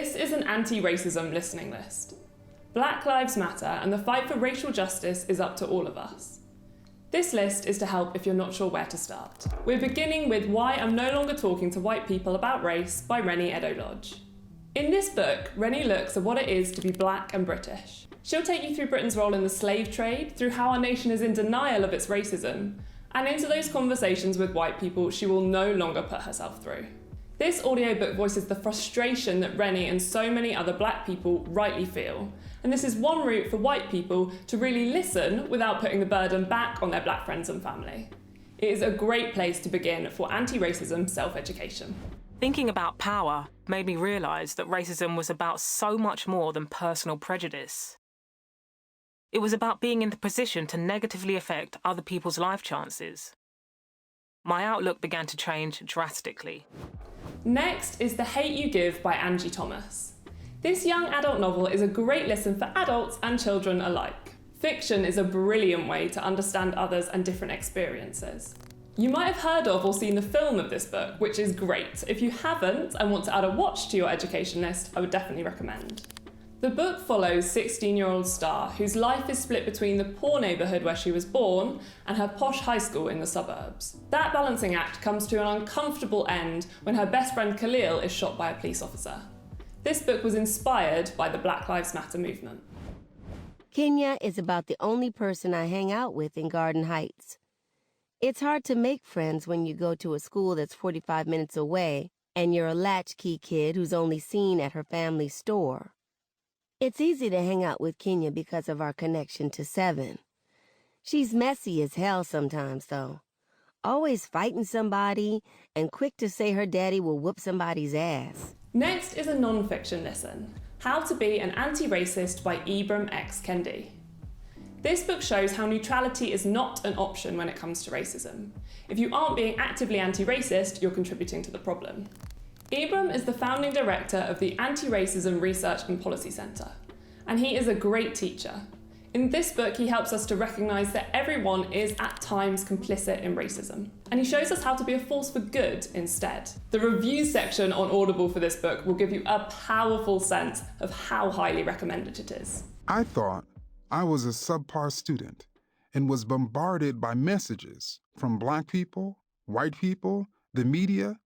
This is an anti-racism listening list. Black Lives Matter and the fight for racial justice is up to all of us. This list is to help if you're not sure where to start. We're beginning with Why I'm No Longer Talking to White People About Race by Reni Eddo-Lodge. In this book, Reni looks at what it is to be black and British. She'll take you through Britain's role in the slave trade, through how our nation is in denial of its racism, and into those conversations with white people she will no longer put herself through. This audiobook voices the frustration that Reni and so many other black people rightly feel, and this is one route for white people to really listen without putting the burden back on their black friends and family. It is a great place to begin for anti-racism self-education. Thinking about power made me realise that racism was about so much more than personal prejudice. It was about being in the position to negatively affect other people's life chances. My outlook began to change drastically. Next is The Hate You Give by Angie Thomas. This young adult novel is a great listen for adults and children alike. Fiction is a brilliant way to understand others and different experiences. You might have heard of or seen the film of this book, which is great. If you haven't and want to add a watch to your education list, I would definitely recommend. The book follows 16-year-old Star, whose life is split between the poor neighbourhood where she was born and her posh high school in the suburbs. That balancing act comes to an uncomfortable end when her best friend Khalil is shot by a police officer. This book was inspired by the Black Lives Matter movement. Kenya is about the only person I hang out with in Garden Heights. It's hard to make friends when you go to a school that's 45 minutes away and you're a latchkey kid who's only seen at her family's store. It's easy to hang out with Kenya because of our connection to Seven. She's messy as hell sometimes, though. Always fighting somebody and quick to say her daddy will whoop somebody's ass. Next is a non-fiction listen, How to Be an Anti-Racist by Ibram x Kendi. This book shows how neutrality is not an option when it comes to racism. If you aren't being actively anti-racist, you're contributing to the problem. Ibram is the founding director of the Antiracism Research and Policy Centre, and he is a great teacher. In this book, he helps us to recognise that everyone is at times complicit in racism, and he shows us how to be a force for good instead. The reviews section on Audible for this book will give you a powerful sense of how highly recommended it is. I thought I was a subpar student and was bombarded by messages from black people, white people, the media,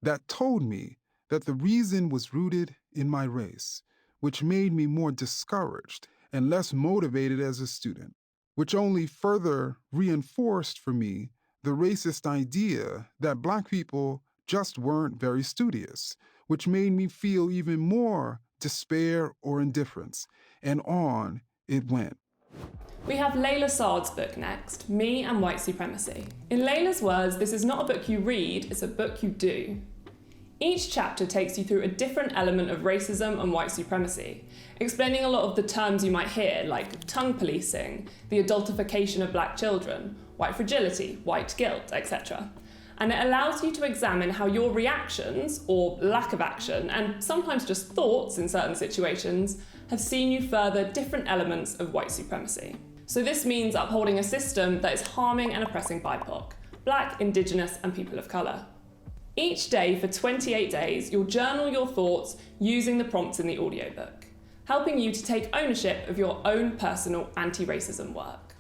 that told me that the reason was rooted in my race, which made me more discouraged and less motivated as a student, which only further reinforced for me the racist idea that black people just weren't very studious, which made me feel even more despair or indifference, and on it went. We have Layla Saad's book next, Me and White Supremacy. In Layla's words, this is not a book you read, it's a book you do. Each chapter takes you through a different element of racism and white supremacy, explaining a lot of the terms you might hear, like tongue policing, the adultification of black children, white fragility, white guilt, etc. And it allows you to examine how your reactions, or lack of action, and sometimes just thoughts in certain situations, have seen you further different elements of white supremacy. So this means upholding a system that is harming and oppressing BIPOC, black, indigenous, and people of colour. Each day for 28 days, you'll journal your thoughts using the prompts in the audiobook, helping you to take ownership of your own personal anti-racism work.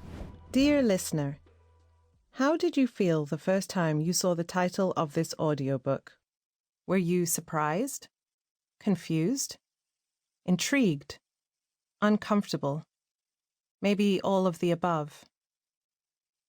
Dear listener, how did you feel the first time you saw the title of this audiobook? Were you surprised? Confused? Intrigued? Uncomfortable? Maybe all of the above?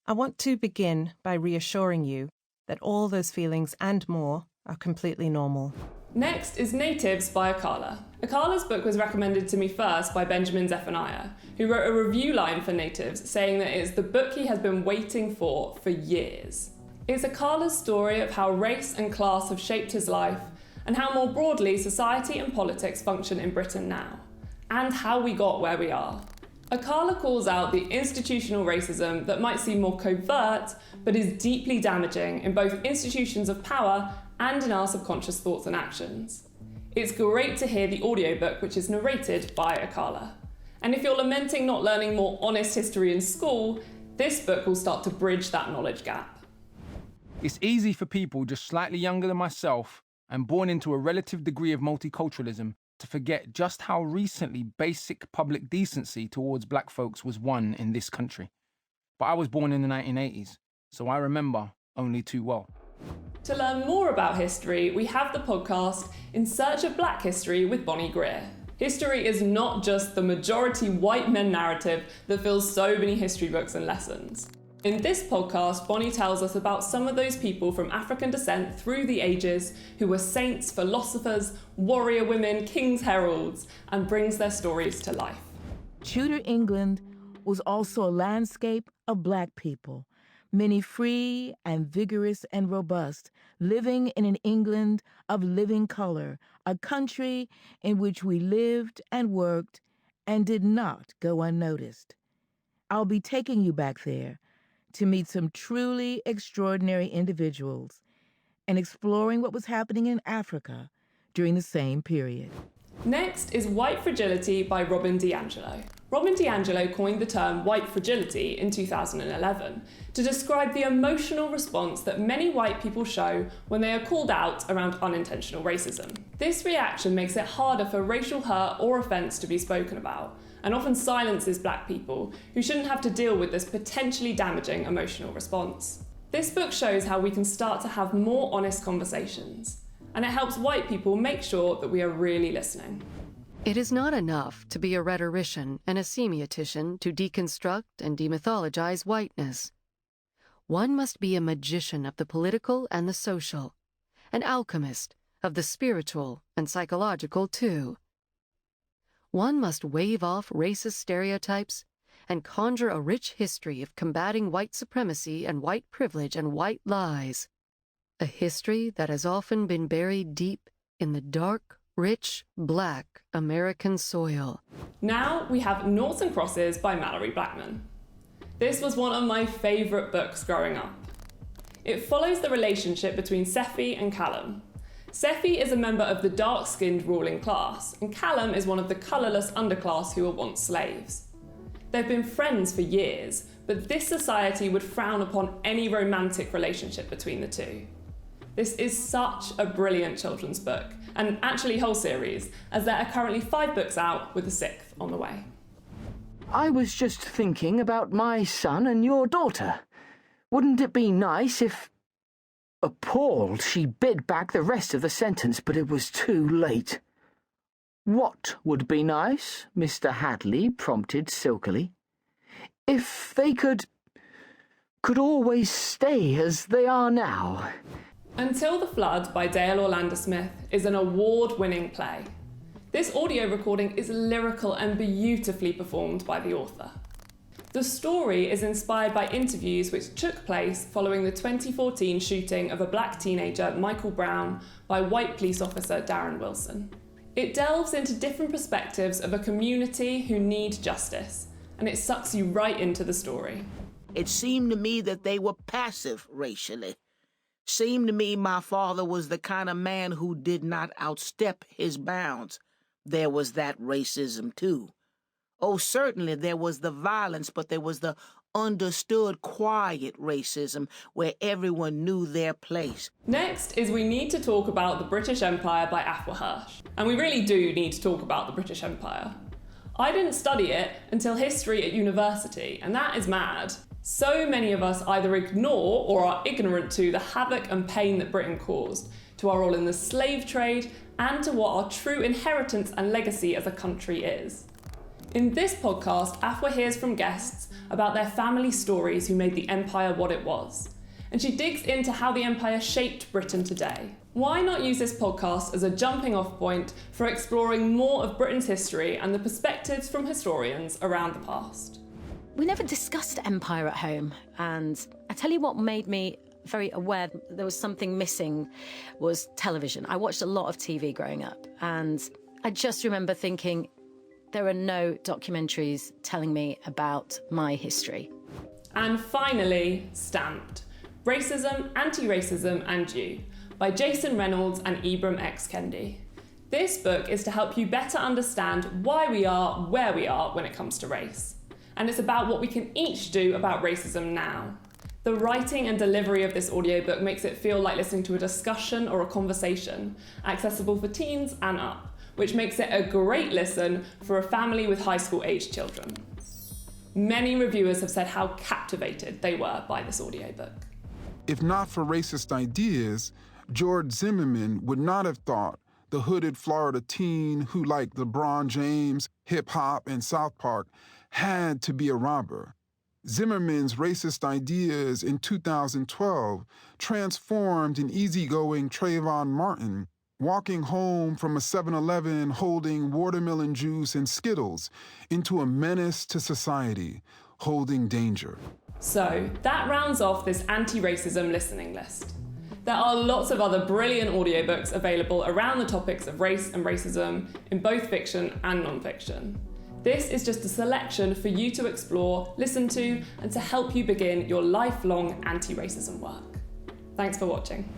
I want to begin by reassuring you that all those feelings and more are completely normal. Next is Natives by Akala. Akala's book was recommended to me first by Benjamin Zephaniah, who wrote a review line for Natives saying that it is the book he has been waiting for years. It's Akala's story of how race and class have shaped his life and how more broadly society and politics function in Britain now, and how we got where we are. Akala calls out the institutional racism that might seem more covert, but is deeply damaging in both institutions of power and in our subconscious thoughts and actions. It's great to hear the audiobook, which is narrated by Akala. And if you're lamenting not learning more honest history in school, this book will start to bridge that knowledge gap. It's easy for people just slightly younger than myself and born into a relative degree of multiculturalism to forget just how recently basic public decency towards black folks was won in this country. But I was born in the 1980s, so I remember only too well. To learn more about history, we have the podcast In Search of Black History with Bonnie Greer. History is not just the majority white men narrative that fills so many history books and lessons. In this podcast, Bonnie tells us about some of those people from African descent through the ages who were saints, philosophers, warrior women, king's heralds, and brings their stories to life. Tudor England was also a landscape of black people, many free and vigorous and robust, living in an England of living color, a country in which we lived and worked and did not go unnoticed. I'll be taking you back there to meet some truly extraordinary individuals and exploring what was happening in Africa during the same period. Next is White Fragility by DiAngelo. DiAngelo coined the term white fragility in 2011 to describe the emotional response that many white people show when they are called out around unintentional racism. This reaction makes it harder for racial hurt or offence to be spoken about, and often silences black people who shouldn't have to deal with this potentially damaging emotional response. This book shows how we can start to have more honest conversations, and it helps white people make sure that we are really listening. It is not enough to be a rhetorician and a semiotician to deconstruct and demythologize whiteness. One must be a magician of the political and the social, an alchemist of the spiritual and psychological too. One must wave off racist stereotypes and conjure a rich history of combating white supremacy and white privilege and white lies, a history that has often been buried deep in the dark, rich, black American soil. Now we have Noughts and Crosses by Malorie Blackman. This was one of my favourite books growing up. It follows the relationship between Sephi and Callum. Sephi is a member of the dark-skinned ruling class, and Callum is one of the colourless underclass who were once slaves. They've been friends for years, but this society would frown upon any romantic relationship between the two. This is such a brilliant children's book, and actually whole series, as there are currently 5 books out with a 6th on the way. I was just thinking about my son and your daughter. Wouldn't it be nice if... Appalled, she bit back the rest of the sentence, but it was too late. What would be nice? Mr. Hadley prompted silkily. If they could always stay as they are now. Until the Flood by Dael Orlandersmith is an award-winning play. This audio recording is lyrical and beautifully performed by the author. The story is inspired by interviews which took place following the 2014 shooting of a black teenager, Michael Brown, by white police officer Darren Wilson. It delves into different perspectives of a community who need justice, and it sucks you right into the story. It seemed to me that they were passive racially. Seemed to me my father was the kind of man who did not outstep his bounds. There was that racism, too. Oh, certainly there was the violence, but there was the understood, quiet racism where everyone knew their place. Next is We Need to Talk About the British Empire by Afua Hirsch. And we really do need to talk about the British Empire. I didn't study it until history at university, and that is mad. So many of us either ignore or are ignorant to the havoc and pain that Britain caused, to our role in the slave trade, and to what our true inheritance and legacy as a country is. In this podcast, Afua hears from guests about their family stories who made the empire what it was. And she digs into how the empire shaped Britain today. Why not use this podcast as a jumping off point for exploring more of Britain's history and the perspectives from historians around the past? We never discussed empire at home, and I tell you what made me very aware there was something missing was television. I watched a lot of TV growing up, and I just remember thinking, there are no documentaries telling me about my history. And finally, Stamped: Racism, Antiracism and You by Jason Reynolds and Ibram X. Kendi. This book is to help you better understand why we are where we are when it comes to race. And it's about what we can each do about racism now. The writing and delivery of this audiobook makes it feel like listening to a discussion or a conversation, accessible for teens and up, which makes it a great listen for a family with high school-aged children. Many reviewers have said how captivated they were by this audiobook. If not for racist ideas, George Zimmerman would not have thought the hooded Florida teen who liked LeBron James, hip-hop, and South Park had to be a robber. Zimmerman's racist ideas in 2012 transformed an easygoing Trayvon Martin walking home from a 7-Eleven holding watermelon juice and Skittles into a menace to society, holding danger. So that rounds off this anti-racism listening list. There are lots of other brilliant audiobooks available around the topics of race and racism in both fiction and non-fiction. This is just a selection for you to explore, listen to, and to help you begin your lifelong anti-racism work. Thanks for watching.